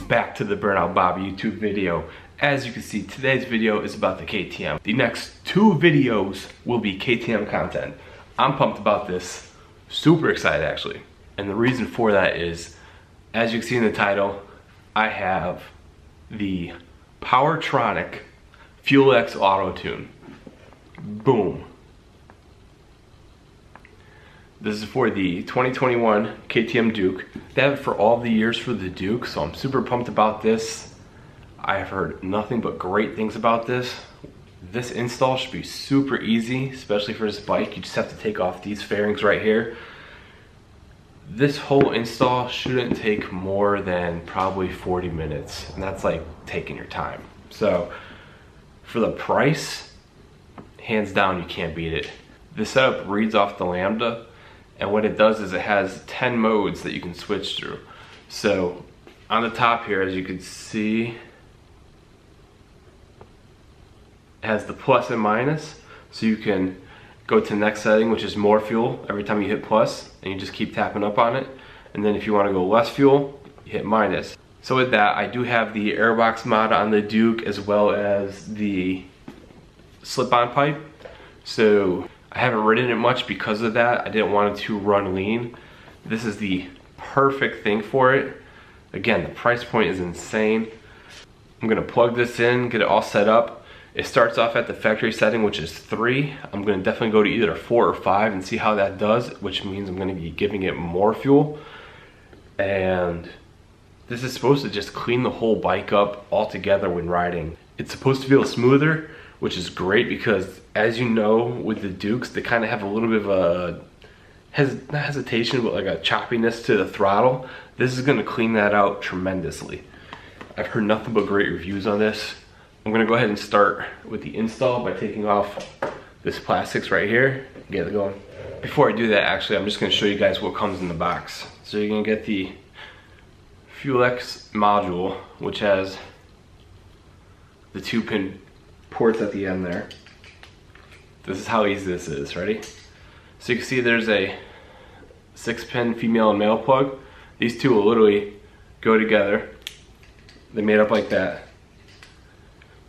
welcome back to the Burnout Bobby YouTube video. As you can see, today's video is about the KTM. The next two videos will be KTM content. I'm pumped about this, super excited actually. And the reason for that is, as you can see in the title, I have the Powertronic Fuel X Auto Tune. Boom. This is for the 2021 KTM Duke. They have it for all the years for the Duke, so I'm super pumped about this. I have heard nothing but great things about this. This install should be super easy, especially for this bike. You just have to take off these fairings right here. This whole install shouldn't take more than probably 40 minutes, and that's like taking your time. So for the price, hands down, you can't beat it. The setup reads off the Lambda, and what it does is it has 10 modes that you can switch through. So on the top here, as you can see, it has the plus and minus, so you can go to the next setting, which is more fuel every time you hit plus, and you just keep tapping up on it. And then if you want to go less fuel, you hit minus. So with that, I do have the airbox mod on the Duke as well as the slip-on pipe. So I haven't ridden it much because of that. I didn't want it to run lean. This is the perfect thing for it. Again, the price point is insane. I'm gonna plug this in, get it all set up. It starts off at the factory setting, which is 3. I'm gonna definitely go to either 4 or 5 and see how that does, which means I'm gonna be giving it more fuel. And this is supposed to just clean the whole bike up altogether when riding. It's supposed to feel smoother, which is great because, as you know, with the Dukes, they kind of have a little bit of a, not hesitation, but like a choppiness to the throttle. This is gonna clean that out tremendously. I've heard nothing but great reviews on this. I'm gonna go ahead and start with the install by taking off this plastics right here and get it going. Before I do that, actually, I'm just gonna show you guys what comes in the box. So you're gonna get the Fuel X module, which has the 2-pin ports at the end there. This is how easy this is. Ready? So you can see there's a 6-pin female and male plug. These two will literally go together. They made up like that.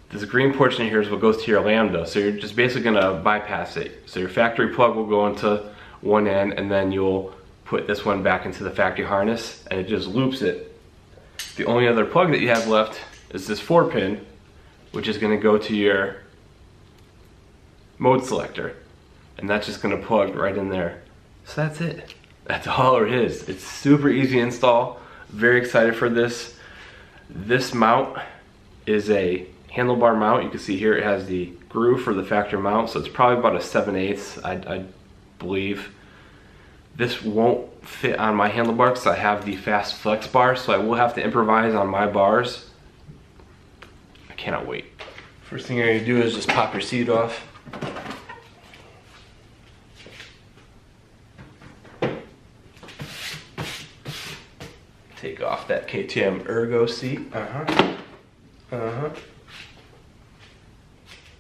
This green portion here is what goes to your Lambda, so you're just basically gonna bypass it. So your factory plug will go into one end, and then you'll put this one back into the factory harness, and it just loops it. The only other plug that you have left is this 4-pin, which is gonna go to your mode selector, and that's just gonna plug right in there. So that's it. That's all it is. It's super easy to install. Very excited for this. This mount is a handlebar mount. You can see here it has the groove for the factory mount, so it's probably about a 7/8, I believe. This won't fit on my handlebar because I have the fast flex bar, so I will have to improvise on my bars. I cannot wait. First thing you're gonna do is just pop your seat off. Take off that KTM Ergo seat.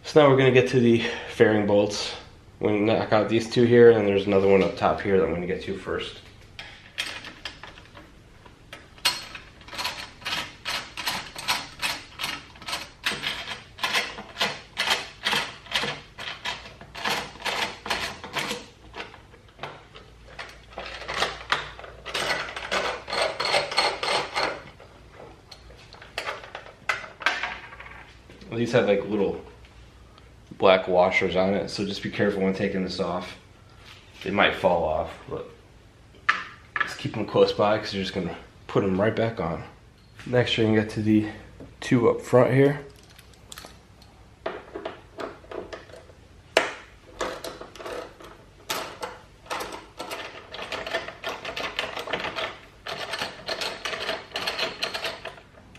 So now we're gonna get to the fairing bolts. We're gonna knock out these two here, and there's another one up top here that I'm gonna get to first. These have like little black washers on it, so just be careful when taking this off. They might fall off, but just keep them close by because you're just gonna put them right back on. Next, you're gonna get to the two up front here.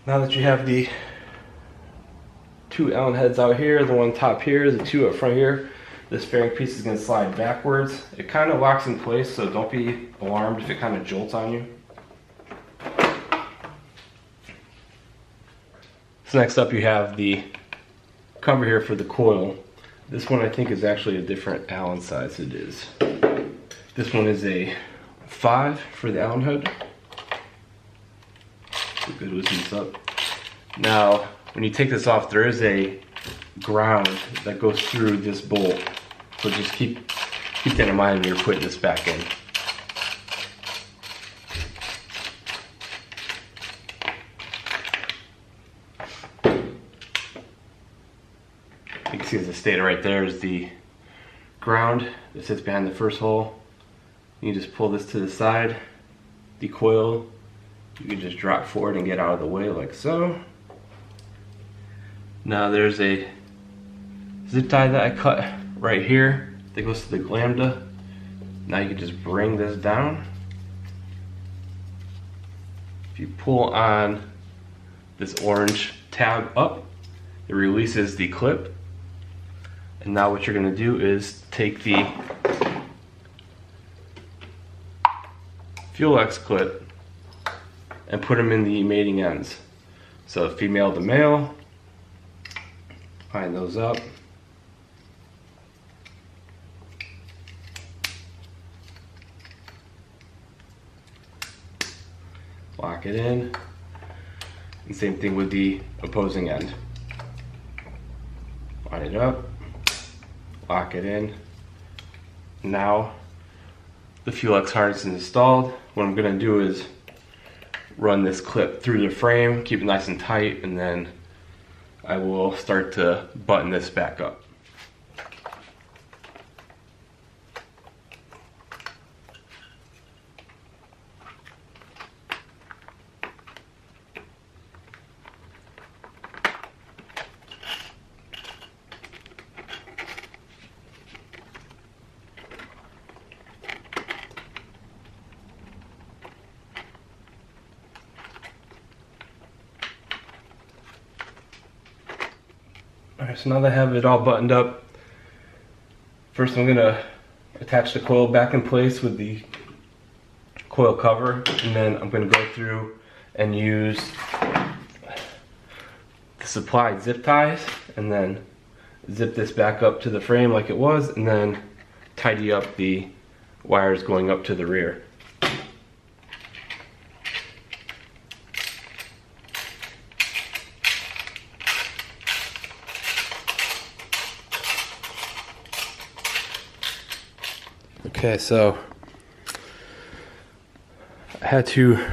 Now that you have the 2 Allen heads out here, the one top here, the 2 up front here, this fairing piece is going to slide backwards. It kind of locks in place, so don't be alarmed if it kind of jolts on you. So next up you have the cover here for the coil. This one I think is actually a different Allen size. It is. This one is a 5 for the Allen head. Good, loosen this up. Now, when you take this off, there is a ground that goes through this bolt. So just keep that in mind when you're putting this back in. You can see as it stated right there is the ground that sits behind the first hole. You just pull this to the side, the coil. You can just drop forward and get out of the way like so. Now there's a zip tie that I cut right here that goes to the lambda. Now you can just bring this down. If you pull on this orange tab up, it releases the clip. And now what you're gonna do is take the Fuel X clip and put them in the mating ends. So female to male, line those up. Lock it in. And same thing with the opposing end. Line it up, lock it in. Now the Fuel X harness is installed. What I'm gonna do is run this clip through the frame, keep it nice and tight, and then I will start to button this back up. Alright, so now that I have it all buttoned up, first I'm gonna attach the coil back in place with the coil cover, and then I'm gonna go through and use the supplied zip ties and then zip this back up to the frame like it was, and then tidy up the wires going up to the rear. Okay, so I had to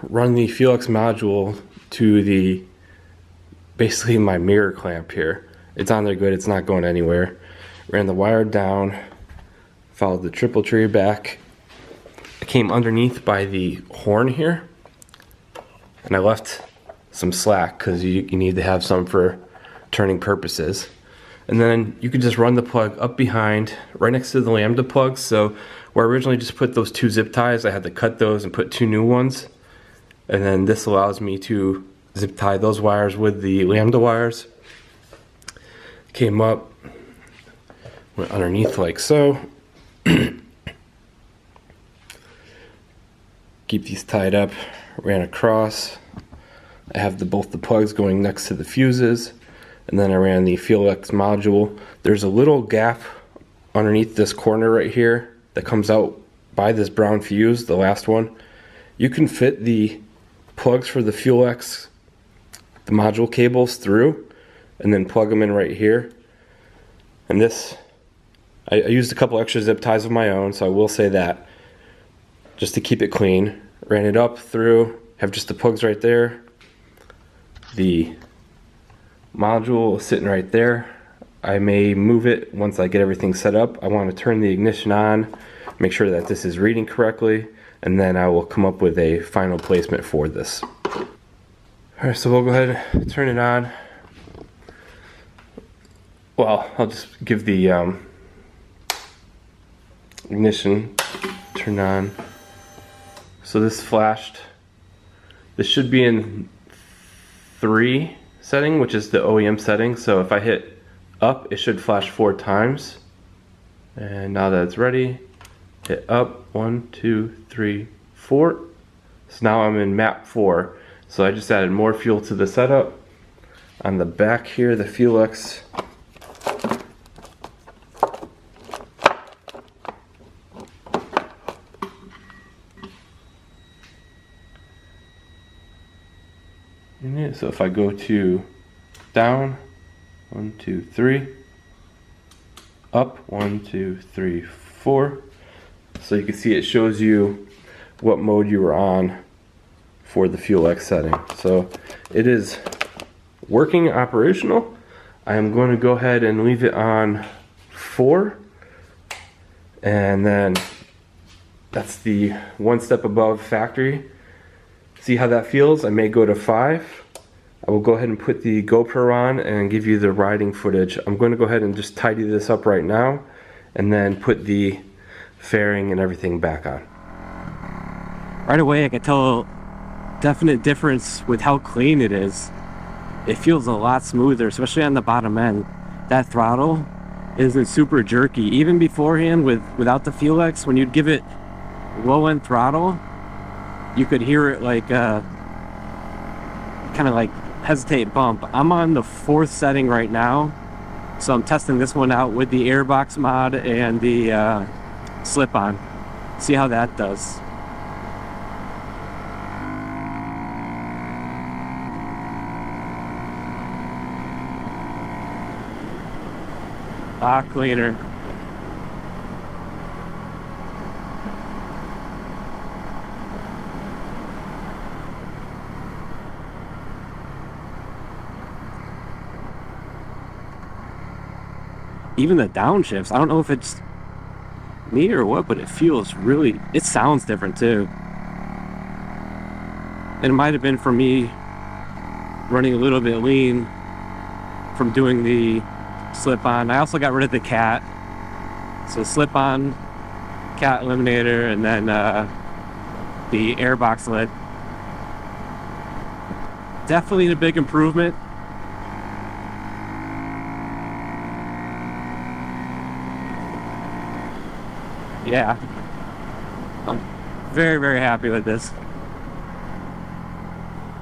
run the Fuel X module to basically my mirror clamp here. It's on there good, it's not going anywhere. Ran the wire down, followed the triple tree back. I came underneath by the horn here, and I left some slack because you need to have some for turning purposes. And then you can just run the plug up behind, right next to the lambda plugs. So where I originally just put those two zip ties, I had to cut those and put two new ones. And then this allows me to zip tie those wires with the lambda wires. Came up, went underneath like so. Keep these tied up, ran across. I have both the plugs going next to the fuses. And then I ran the Fuel X module. There's a little gap underneath this corner right here that comes out by this brown fuse, the last one. You can fit the plugs for the Fuel X, the module cables through, and then plug them in right here. And this, I used a couple extra zip ties of my own, so I will say that, just to keep it clean. Ran it up through, have just the plugs right there. The module sitting right there. I may move it once I get everything set up. I want to turn the ignition on, make sure that this is reading correctly, and then I will come up with a final placement for this. Alright, so we'll go ahead and turn it on. Well, I'll just give the ignition turn on. So this flashed. This should be in 3 setting, which is the OEM setting. So if I hit up, it should flash 4 times. And now that it's ready, hit up, 1, 2, 3, 4. So now I'm in map 4. So I just added more fuel to the setup. On the back here, the Fuel X in it. So if I go to down, 1, 2, 3, up, 1, 2, 3, 4. So you can see it shows you what mode you were on for the Fuel X setting. So it is working, operational. I am going to go ahead and leave it on 4, and then that's the one step above factory. See how that feels? I may go to 5. I will go ahead and put the GoPro on and give you the riding footage. I'm going to go ahead and just tidy this up right now and then put the fairing and everything back on. Right away I can tell a definite difference with how clean it is. It feels a lot smoother, especially on the bottom end. That throttle isn't super jerky. Even beforehand without the Fuel X, when you'd give it low end throttle, you could hear it like kind of like hesitate bump. I'm on the 4th setting right now, so I'm testing this one out with the airbox mod and the slip-on. See how that does. A lot cleaner. Even the downshifts, I don't know if it's me or what, but it feels really, it sounds different too. And it might have been for me running a little bit lean from doing the slip-on. I also got rid of the cat. So slip-on, cat eliminator, and then the airbox lid. Definitely a big improvement. Yeah, I'm very, very happy with this.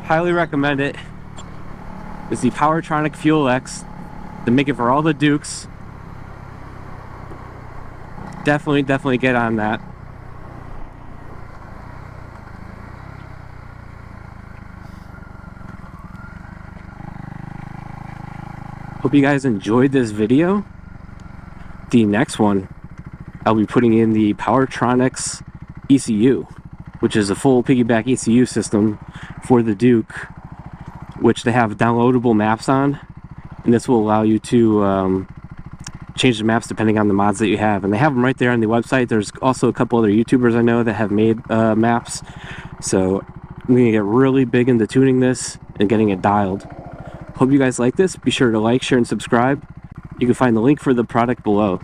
Highly recommend it. It's the Powertronic Fuel X. They make it for all the Dukes. Definitely get on that. Hope you guys enjoyed this video. The next one, I'll be putting in the Powertronics ECU, which is a full piggyback ECU system for the Duke, which they have downloadable maps on, and this will allow you to change the maps depending on the mods that you have, and they have them right there on the website. There's also a couple other YouTubers I know that have made maps, so I'm gonna get really big into tuning this and getting it dialed. Hope you guys like this. Be sure to like, share, and subscribe. You can find the link for the product below.